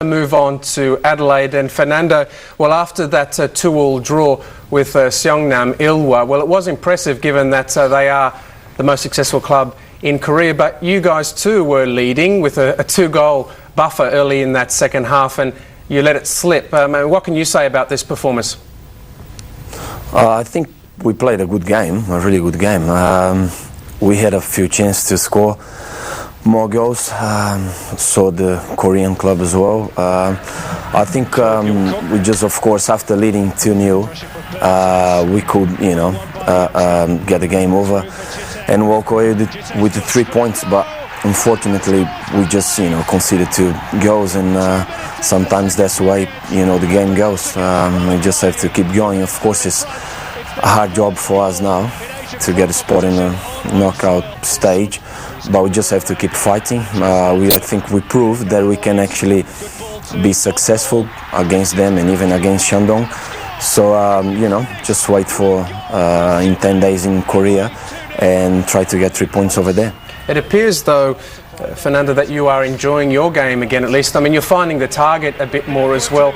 Move on to Adelaide and Fernando. Well, after that 2-2 draw with Seongnam Ilhwa, well, it was impressive given that they are the most successful club in Korea. But you guys too were leading with a 2-goal buffer early in that second half, and you let it slip. What can you say about this performance? I think we played a good game, a really good game. We had a few chances to score more goals, so the Korean club as well. I think we just, of course, after leading 2-0, we could, get the game over and walk away with the 3 points. But unfortunately, we just, conceded 2 goals, and sometimes that's the way, the game goes. We just have to keep going. Of course, it's a hard job for us now to get a spot in the knockout stage, but we just have to keep fighting. I think we proved that we can actually be successful against them and even against Shandong. So, just wait for in 10 days in Korea and try to get 3 points over there. It appears, though, Fernando, that you are enjoying your game again, at least. I mean, you're finding the target a bit more as well.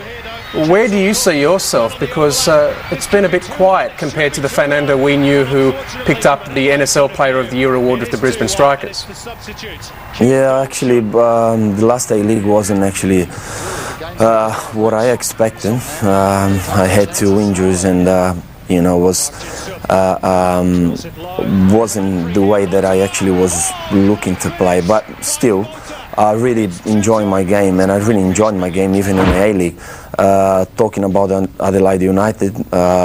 Where do you see yourself? Because it's been a bit quiet compared to the Fernando we knew, who picked up the NSL Player of the Year award with the Brisbane Strikers. Yeah, actually, the last A-League wasn't actually what I expected. I had 2 injuries, and wasn't the way that I actually was looking to play. But still, I really enjoy my game, and I really enjoyed my game even in the A-League. Talking about Adelaide United,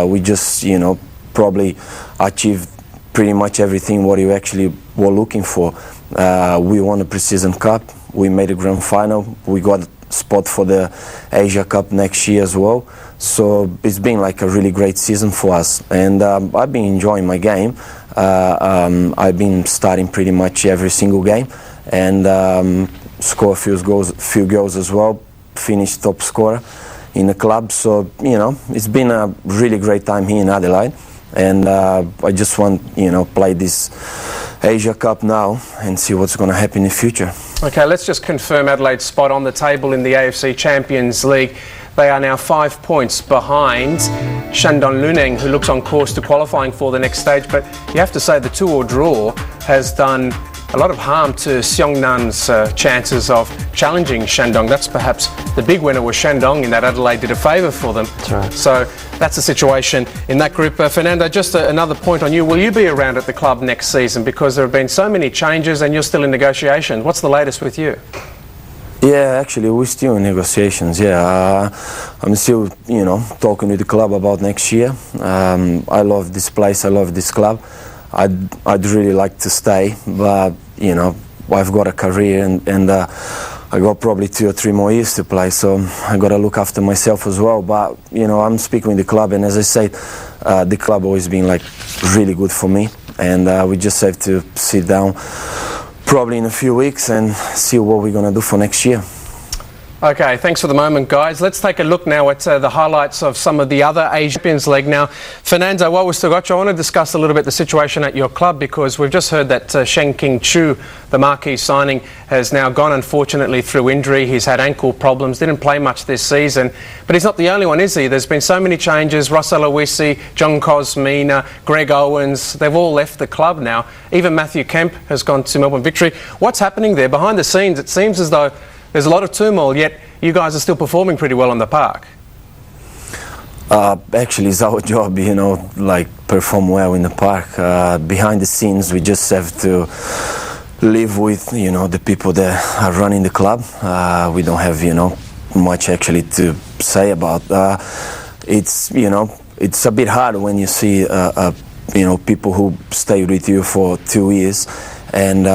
we just, probably achieved pretty much everything what you actually were looking for. We won a pre-season cup, we made a grand final, we got a spot for the Asia Cup next year as well. So it's been like a really great season for us, and I've been enjoying my game. I've been starting pretty much every single game, and score a few goals as well, finished top scorer in the club. So, it's been a really great time here in Adelaide, and I just want, play this Asia Cup now and see what's going to happen in the future. Okay, let's just confirm Adelaide's spot on the table in the AFC Champions League. They are now 5 points behind Shandong Luneng, who looks on course to qualifying for the next stage. But you have to say the 2-2 draw has done a lot of harm to Seongnam's chances of challenging Shandong. That's perhaps the big winner was Shandong, in that Adelaide did a favour for them. That's right. So that's the situation in that group. Fernando, just another point on you. Will you be around at the club next season? Because there have been so many changes and you're still in negotiation. What's the latest with you? Yeah, actually, we're still in negotiations. Yeah, I'm still, talking with the club about next year. I love this place. I love this club. I'd really like to stay, but I've got a career, and I got probably 2 or 3 more years to play. So I got to look after myself as well. But I'm speaking with the club, and as I said, the club always been like really good for me, and we just have to sit down probably in a few weeks and see what we're going to do for next year. Okay, thanks for the moment, guys. Let's take a look now at the highlights of some of the other Asian Champions League. Now, Fernando, while we've still got you, I want to discuss a little bit the situation at your club, because we've just heard that Sheng King Chu, the marquee signing, has now gone, unfortunately, through injury. He's had ankle problems, didn't play much this season. But he's not the only one, is he? There's been so many changes. Ross Aloisi, John Cosmina, Greg Owens, they've all left the club now. Even Matthew Kemp has gone to Melbourne Victory. What's happening there? Behind the scenes, it seems as though there's a lot of turmoil, yet you guys are still performing pretty well on the park. Actually, it's our job, perform well in the park. Behind the scenes, we just have to live with, the people that are running the club. We don't have, much actually to say about. It's a bit hard when you see, people who stay with you for 2 years. And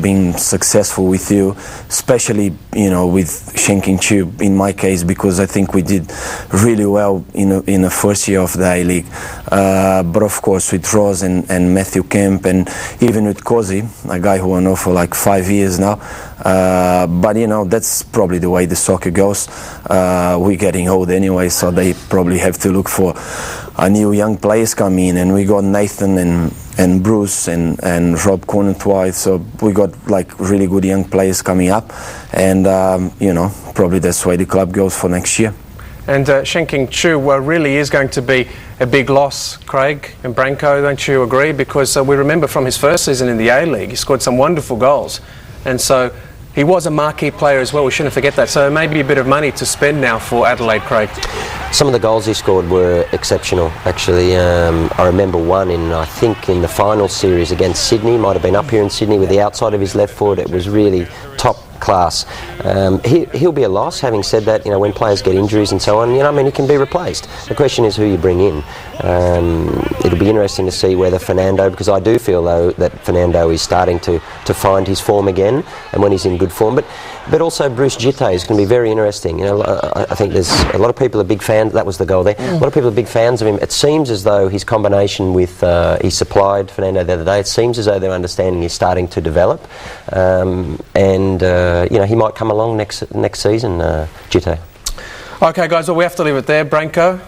being successful with you, especially with Sheng King Chu in my case, because I think we did really well in the first year of the A-League. But of course with Ross and Matthew Kemp, and even with Cozy, a guy who I know for like 5 years now. But that's probably the way the soccer goes. We're getting old anyway, so they probably have to look for a new young players come in, and we got Nathan and and Bruce and Rob Cournois. So we got like really good young players coming up, and you know, probably that's why the club goes for next year. And Shenking Chu really is going to be a big loss, Craig and Branko, don't you agree? Because we remember from his first season in the A-League, he scored some wonderful goals. And so he was a marquee player as well, we shouldn't forget that. So maybe a bit of money to spend now for Adelaide, Craig. Some of the goals he scored were exceptional, actually. I remember one I think in the final series against Sydney, might have been up here in Sydney with the outside of his left foot. It was really top class. He'll be a loss. Having said that, you know, when players get injuries and so on, you know, I mean, he can be replaced. The question is who you bring in. It'll be interesting to see whether Fernando, because I do feel though that Fernando is starting to find his form again, and when he's in good form. But also Bruce Jitte is going to be very interesting. You know, I think there's a lot of people are big fans. That was the goal there. A lot of people are big fans of him. It seems as though his combination with he supplied Fernando the other day. It seems as though their understanding is starting to develop, and you know, he might come along next season, Jitte. Okay, guys, well, we have to leave it there. Branko?